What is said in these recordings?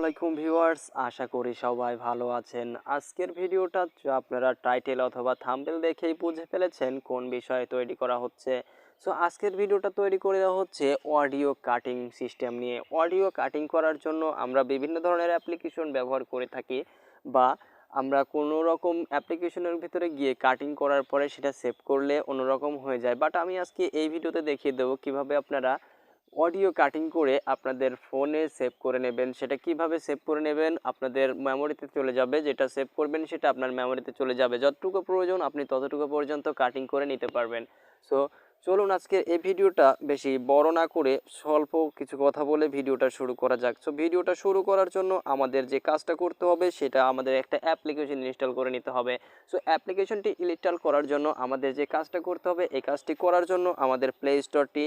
আসসালামাইকুম ভিউয়ার্স, আশা করি সবাই ভালো আছেন। আজকের ভিডিওটা আপনারা টাইটেল অথবা থাম্বনেল দেখেই বুঝে ফেলেছেন কোন বিষয়ে তৈরি করা হচ্ছে। সো আজকের ভিডিওটা তৈরি করে দেওয়া হচ্ছে অডিও কাটিং সিস্টেম নিয়ে। অডিও কাটিং করার জন্য আমরা বিভিন্ন ধরনের অ্যাপ্লিকেশন ব্যবহার করে থাকি, বা আমরা কোনো রকম অ্যাপ্লিকেশনের ভিতরে গিয়ে কাটিং করার পরে সেটা সেভ করলে অন্যরকম হয়ে যায়। বাট আমি আজকে এই ভিডিওতে দেখিয়ে দেবো কীভাবে আপনারা অডিও কাটিং করে আপনাদের ফোনে সেভ করে নেবেন। সেটা কিভাবে সেভ করে নেবেন, আপনাদের মেমোরিতে চলে যাবে, যেটা সেভ করবেন সেটা আপনার মেমোরিতে চলে যাবে, যতটুকু প্রয়োজন আপনি ততটুকু পর্যন্ত কাটিং করে নিতে পারবেন। সো চলুন আজকে এই ভিডিওটা বেশি বড় না করে স্বল্প কিছু কথা বলে ভিডিওটা শুরু করা যাক। সো ভিডিওটা শুরু করার জন্য আমাদের যে কাজটা করতে হবে সেটা আমাদের একটা অ্যাপ্লিকেশন ইনস্টল করে নিতে হবে। সো অ্যাপ্লিকেশনটি ইনস্টল করার জন্য আমাদের যে কাজটা করতে হবে, এই কাজটি করার জন্য আমাদের প্লে স্টোরটি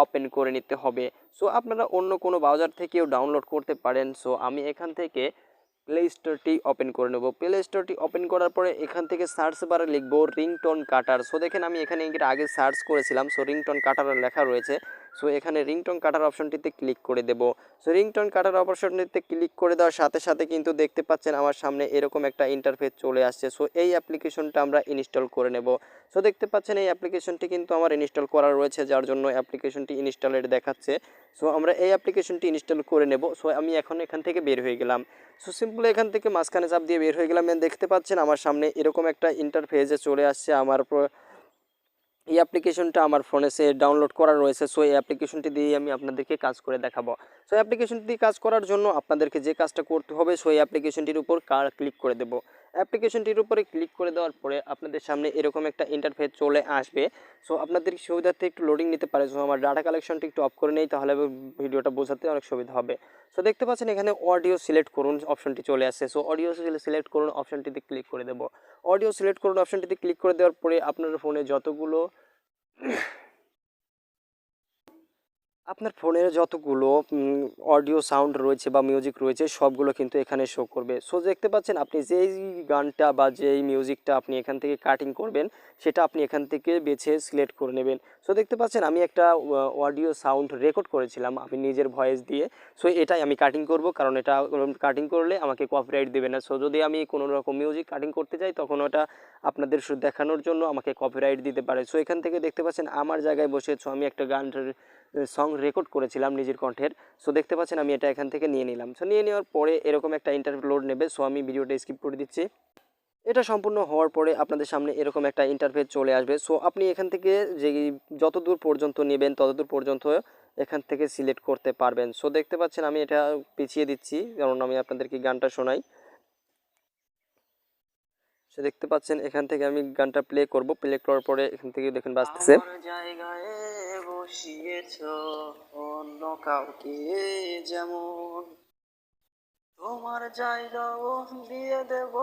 ওপেন করে নিতে হবে। সো আপনারা অন্য কোনো ব্রাউজার থেকেও ডাউনলোড করতে পারেন। সো আমি এখান থেকে প্লে স্টোরটি ওপেন করে নেব। প্লে স্টোরটি ওপেন করার পরে এখান থেকে সার্চ বারে লিখব রিংটোন কাটার। সো দেখেন আমি এখানে আগে সার্চ করেছিলাম, সো রিংটোন কাটার লেখা রয়েছে। সো এখানে রিংটোন কাটার অপশনটিতে ক্লিক করে দেব। সো রিংটোন কাটার অপশনটিতে ক্লিক করে দেওয়ার সাথে সাথে কিন্তু দেখতে পাচ্ছেন আমার সামনে এরকম একটা ইন্টারফেস চলে আসছে। সো এই অ্যাপ্লিকেশনটা আমরা ইনস্টল করে নেব। সো দেখতে পাচ্ছেন এই অ্যাপ্লিকেশনটি কিন্তু আমার ইনস্টল করা রয়েছে, যার জন্য অ্যাপ্লিকেশনটি ইনস্টলেড দেখাচ্ছে। সো আমরা এই অ্যাপ্লিকেশনটি ইনস্টল করে নেব। সো আমি এখন এখান থেকে বের হয়ে গেলাম। সো সিম্পলি এখান থেকে মাঝখানে চাপ দিয়ে বের হয়ে গেলাম। দেখতে পাচ্ছেন আমার সামনে এরকম একটা ইন্টারফেসে চলে আসছে। এই অ্যাপ্লিকেশনটা আমার ফোনে ডাউনলোড করা রয়েছে। সো এই অ্যাপ্লিকেশনটি দিয়ে আমি আপনাদেরকে কাজ করে দেখাবো। সো অ্যাপ্লিকেশনটি কাজ করার জন্য আপনাদেরকে যে কাজটা করতে হবে, সো এই অ্যাপ্লিকেশনটির উপর ক্লিক করে দেবো। অ্যাপ্লিকেশনটির উপরে ক্লিক করে দেওয়ার পরে আপনাদের সামনে এরকম একটা ইন্টারফেস চলে আসবে। সো আপনাদের সুবিধার্থে একটু লোডিং নিতে পারে। সো আমার ডাটা কালেকশনটি একটু অফ করে নেই, তাহলে ভিডিওটা বোঝাতে অনেক সুবিধা হবে। সো দেখতে পাচ্ছেন এখানে অডিও সিলেক্ট করুন অপশনটি চলে আসছে। সো অডিও সিলেক্ট করুন অপশনটিতে ক্লিক করে দেবো। অডিও সিলেক্ট করুন অপশনটিতে ক্লিক করে দেওয়ার পরে আপনার ফোনে আপনার ফোনের যতগুলো অডিও সাউন্ড রয়েছে বা মিউজিক রয়েছে সবগুলো কিন্তু এখানে শো করবে। সো দেখতে পাচ্ছেন আপনি যেই গানটা বা যেই মিউজিকটা আপনি এখান থেকে কাটিং করবেন সেটা আপনি এখান থেকে বেছে সিলেক্ট করে নেবেন। সো দেখতে পাচ্ছেন আমি একটা অডিও সাউন্ড রেকর্ড করেছিলাম আমি নিজের ভয়েস দিয়ে। সো এটাই আমি কাটিং করব, কারণ এটা কাটিং করলে আমাকে কপিরাইট দেবে না। সো যদি আমি কোনো রকম মিউজিক কাটিং করতে যাই তখন ওটা আপনাদের দেখানোর জন্য আমাকে কপিরাইট দিতে পারে। সো এখান থেকে দেখতে পাচ্ছেন আমার জায়গায় বসে আমি একটা গান সং রেকর্ড করেছিলাম নিজের কণ্ঠের। সো দেখতে পাচ্ছেন আমি এটা এখান থেকে নিয়ে নিলাম। সো নিয়ে নেওয়ার পরে এরকম একটা ইন্টারভিউ লোড নেবে। সো আমি ভিডিওটা স্কিপ করে দিচ্ছি। এটা সম্পূর্ণ হওয়ার পরে আপনাদের সামনে এরকম একটা ইন্টারফেস চলে আসবে। সো আপনি এখান থেকে যে যতদূর পর্যন্ত নেবেন ততদূর পর্যন্ত এখান থেকে সিলেক্ট করতে পারবেন। সো দেখতে পাচ্ছেন আমি এটা পিছিয়ে দিচ্ছি, কারণ আমি আপনাদেরকে গানটা শোনাই। সে দেখতে পাচ্ছেন এখান থেকে আমি গানটা প্লে করব। প্লে করার পরে এখান থেকে দেখেন বাজতেছে। জায়গায় বসিয়েছো অন্য কাউকে, যেমন তোমার জায়গাও দিয়ে দেব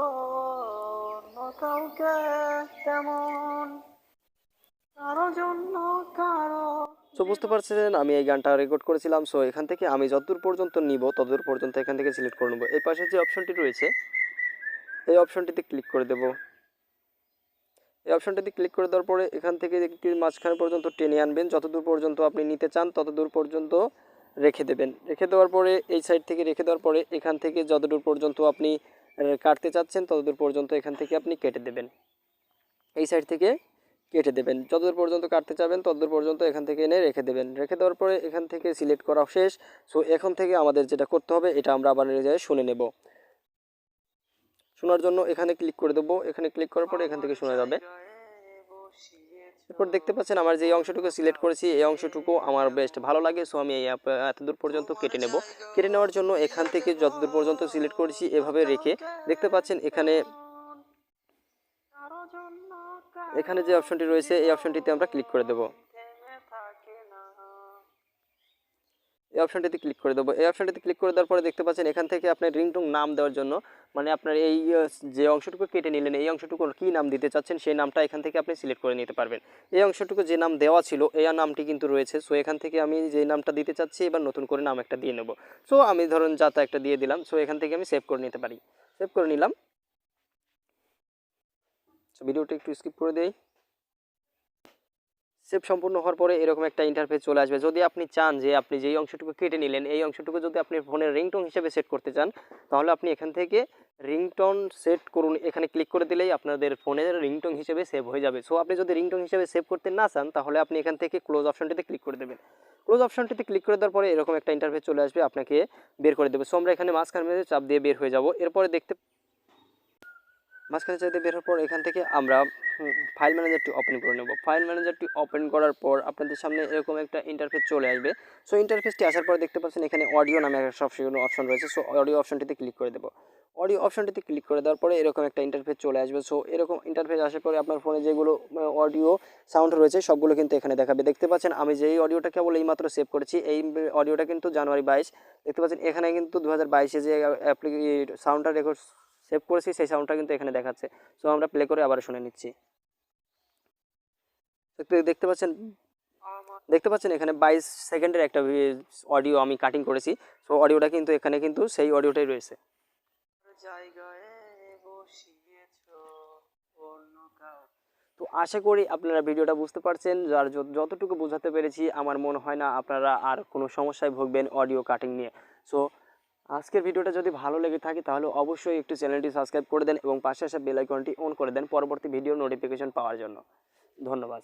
অন্য কাউকে, তেমন কারো জন্য কারো। সো বুঝতে পারছেন আমি এই গানটা রেকর্ড করেছিলাম। সো এখান থেকে আমি যতদূর পর্যন্ত নিব ততদূর পর্যন্ত এখান থেকে সিলেক্ট করে নেব। এই পাশে যে অপশনটি রয়েছে এই অপশনটিতে ক্লিক করে দেব। এই অপশনটিতে ক্লিক করে দেওয়ার পরে এখান থেকে একটি মাঝখানে পর্যন্ত টেনে আনবেন, যতদূর পর্যন্ত আপনি নিতে চান ততদূর পর্যন্ত রেখে দেবেন। রেখে দেওয়ার পরে এই সাইড থেকে রেখে দেওয়ার পরে এখান থেকে যতদূর পর্যন্ত আপনি কাটতে চাচ্ছেন ততদূর পর্যন্ত এখান থেকে আপনি কেটে দেবেন। এই সাইড থেকে কেটে দেবেন, যতদূর পর্যন্ত কাটতে চাবেন ততদূর পর্যন্ত এখান থেকে এনে রেখে দেবেন। রেখে দেওয়ার পরে এখান থেকে সিলেক্ট করা শেষ। সো এখন থেকে আমাদের যেটা করতে হবে এটা আমরা আবার নিজে শুনে নেব। শোনার জন্য এখানে ক্লিক করে দেবো। এখানে ক্লিক করার পরে এখান থেকে শোনা যাবে। এরপর দেখতে পাচ্ছেন আমার যে অংশটুকু সিলেক্ট করেছি এই অংশটুকু আমার বেস্ট ভালো লাগে। সো আমি এতদূর পর্যন্ত কেটে নেব। কেটে নেওয়ার জন্য এখান থেকে যতদূর পর্যন্ত সিলেক্ট করেছি এভাবে রেখে দেখতে পাচ্ছেন এখানে যে অপশনটি রয়েছে এই অপশনটিতে আমরা ক্লিক করে দেব। এই অপশনটিতে ক্লিক করে দেবো। এই অপশনটিতে ক্লিক করে দেওয়ার পরে দেখতে পাচ্ছেন এখান থেকে আপনার রিংটোন নাম দেওয়ার জন্য, মানে আপনার এই যে অংশটুকু কেটে নিলেন এই অংশটুকুর কী নাম দিতে চাচ্ছেন সেই নামটা এখান থেকে আপনি সিলেক্ট করে নিতে পারবেন। এই অংশটুকু যে নাম দেওয়া ছিল এই নামটি কিন্তু রয়েছে। সো এখান থেকে আমি যে নামটা দিতে চাচ্ছি এবার নতুন করে নাম একটা দিয়ে নেব। সো আমি ধরুন যাতা একটা দিয়ে দিলাম। সো এখান থেকে আমি সেভ করে নিতে পারি। সেভ করে নিলাম। সো ভিডিওটা একটু স্কিপ করে দেই। সেভ সম্পূর্ণ হওয়ার পরে এরকম একটা ইন্টারফেস চলে আসবে। যদি আপনি চান যে আপনি যেই অংশটুকু কেটে নিলেন এই অংশটুকু যদি আপনি ফোনের রিংটোন হিসেবে সেট করতে চান, তাহলে আপনি এখান থেকে রিংটোন সেট করুন, এখানে ক্লিক করে দিলেই আপনাদের ফোনের রিংটোন হিসেবে সেভ হয়ে যাবে। সো আপনি যদি রিংটোন হিসেবে সেভ করতে না চান তাহলে আপনি এখান থেকে ক্লোজ অপশনটিতে ক্লিক করে দেবেন। ক্লোজ অপশনটিতে ক্লিক করে দেওয়ার পরে এরকম একটা ইন্টারফেস চলে আসবে, আপনাকে বের করে দেবে। সো আমরা এখানে মাঝখানে চাপ দিয়ে বের হয়ে যাব। এরপরে মাঝখানে চাইতে বের হওয়ার পর এখান থেকে আমরা ফাইল ম্যানেজারটি ওপেন করে নেব। ফাইল ম্যানেজারটি ওপেন করার পর আপনাদের সামনে এরকম একটা ইন্টারফেস চলে আসবে। সো ইন্টারফেসটি আসার পর দেখতে পাচ্ছেন এখানে অডিও নামে একটা অপশন রয়েছে। সো অডিও অপশনটিতে ক্লিক করে দেবো। অডিও অপশনটিতে ক্লিক করে দেওয়ার পরে এরকম একটা ইন্টারফেস চলে আসবে। সো এরকম ইন্টারফেস আসার পরে আপনার ফোনে যেগুলো অডিও সাউন্ড রয়েছে সবগুলো কিন্তু এখানে দেখাবে। দেখতে পাচ্ছেন আমি যেই অডিওটা কেবল এইমাত্র সেভ করেছি, এই অডিওটা কিন্তু জানুয়ারি 22। দেখতে পাচ্ছেন এখানে কিন্তু 2022-এ যে সাউন্ডটা রেকর্ড সেভ করেছি সেই সাউন্ডটা কিন্তু এখানে দেখাচ্ছে। সো আমরা প্লে করে আবার শুনে নিচ্ছি। দেখতে পাচ্ছেন এখানে 22 সেকেন্ডের একটা অডিও আমি কাটিং করেছি। সো অডিওটা কিন্তু এখানে কিন্তু সেই অডিওটাই রয়েছে। তো আশা করি আপনারা ভিডিওটা বুঝতে পারছেন। আর যতটুকু বোঝাতে পেরেছি আমার মনে হয় না আপনারা আর কোনো সমস্যায় ভুগবেন অডিও কাটিং নিয়ে। সো আজকের ভিডিওটা যদি ভালো লেগে থাকে তাহলে অবশ্যই একটু চ্যানেলটি সাবস্ক্রাইব করে দেন এবং পাশে আসা বেল আইকনটি অন করে দেন পরবর্তী ভিডিও নোটিফিকেশন পাওয়ার জন্য। ধন্যবাদ।